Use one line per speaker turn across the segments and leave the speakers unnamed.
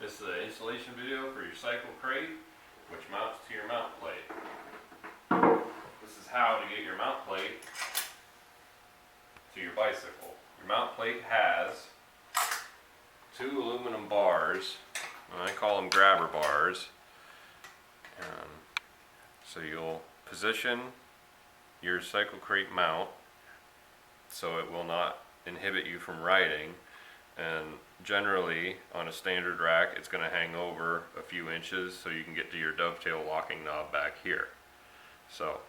This is an installation video for your cycle crate, which mounts to your mount plate. This is how to get your mount plate to your bicycle. Your mount plate has two aluminum bars, and I call them grabber bars. So you'll position your cycle crate mount so it will not inhibit you from riding, and generally on a standard rack it's going to hang over a few inches so you can get to your dovetail locking knob back here. So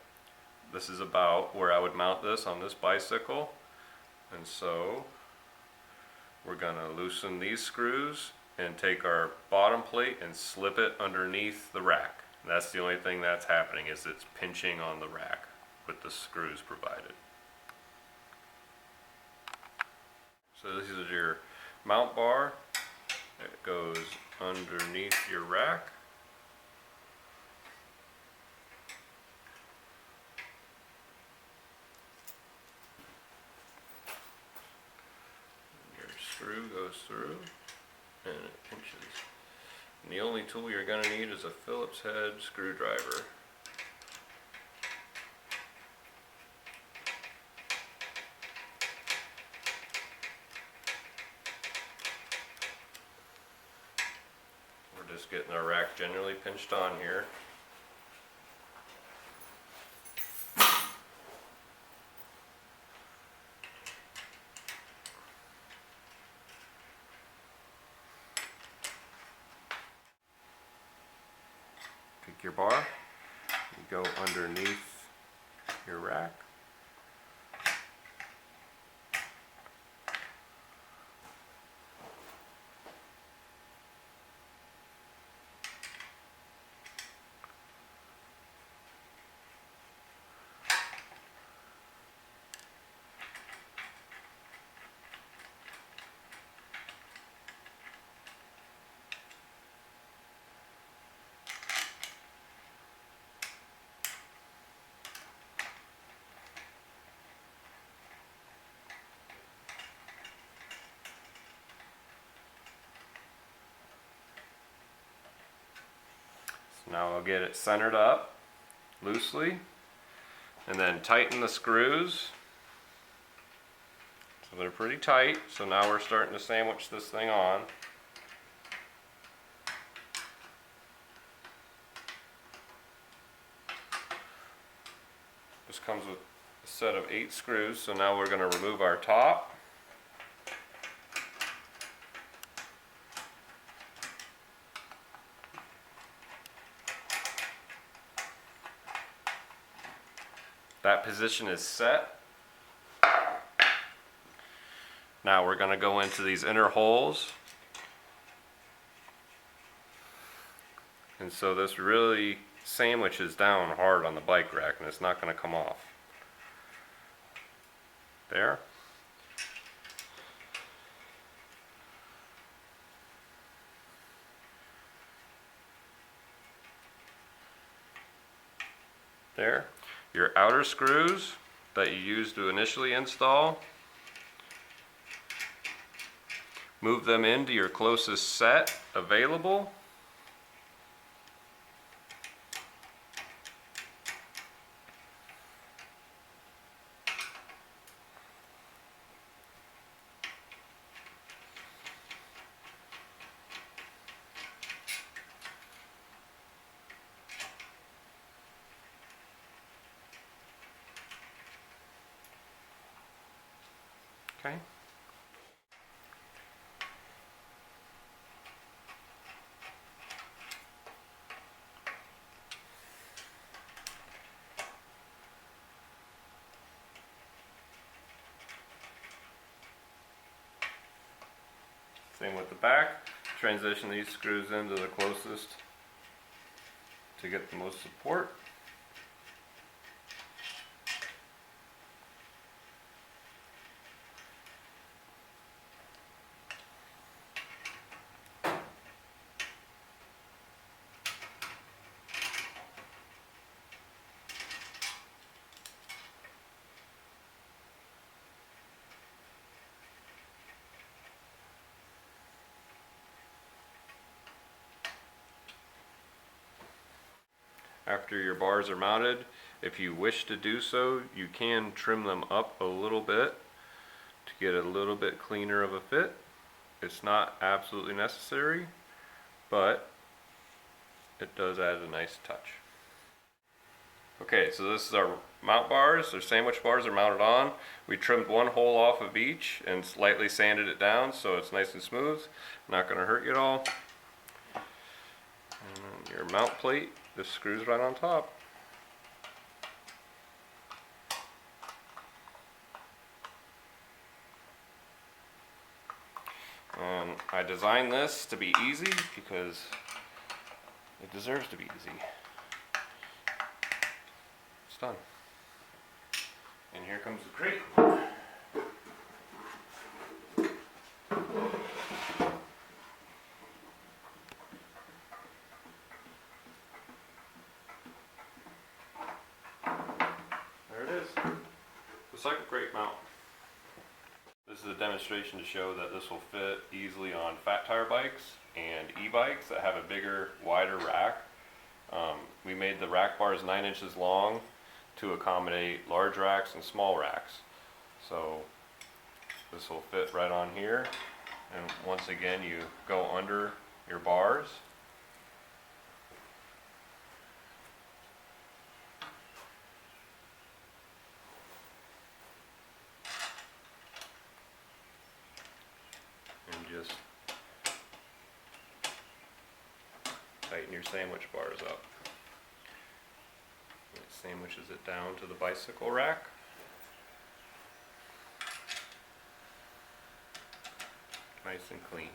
this is about where I would mount this on this bicycle, and so we're going to loosen these screws and take our bottom plate and slip it underneath the rack. That's the only thing that's happening, is it's pinching on the rack with the screws provided. So this is your mount bar. It goes underneath your rack. Your screw goes through and it pinches. And the only tool you're going to need is a Phillips head screwdriver. We're just getting our rack generally pinched on here. Pick your bar, you go underneath your rack. Now I'll get it centered up loosely and then tighten the screws. So they're pretty tight, so now we're starting to sandwich this thing on. This comes with a set of 8 screws, so now we're going to remove our top. That position is set. Now we're going to go into these inner holes. And so this really sandwiches down hard on the bike rack and it's not going to come off. There. There. Your outer screws that you used to initially install, move them into your closest set available. Okay. Same with the back. Transition these screws into the closest to get the most support. after your bars are mounted. If you wish to do so, you can trim them up a little bit to get a little bit cleaner of a fit. It's not absolutely necessary, but it does add a nice touch. Okay, so this is our mount bars. Our sandwich bars are mounted on. We trimmed one hole off of each and slightly sanded it down so it's nice and smooth. Not going to hurt you at all. And your mount plate just screws right on top. And I designed this to be easy because it deserves to be easy. It's done. And here comes the crate. There it is. The cycle crate mount. This is a demonstration to show that this will fit easily on fat tire bikes and e-bikes that have a bigger, wider rack. We made the rack bars 9 inches long to accommodate large racks and small racks. So this will fit right on here. And once again, you go under your bars. And just tighten your sandwich bars up. It sandwiches it down to the bicycle rack. Nice and clean.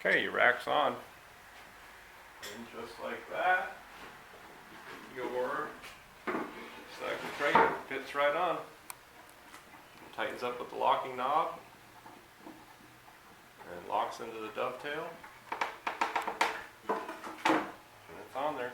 Okay, your rack's on. And just like that, your cycle crate fits right on. Tightens up with the locking knob and locks into the dovetail. And it's on there.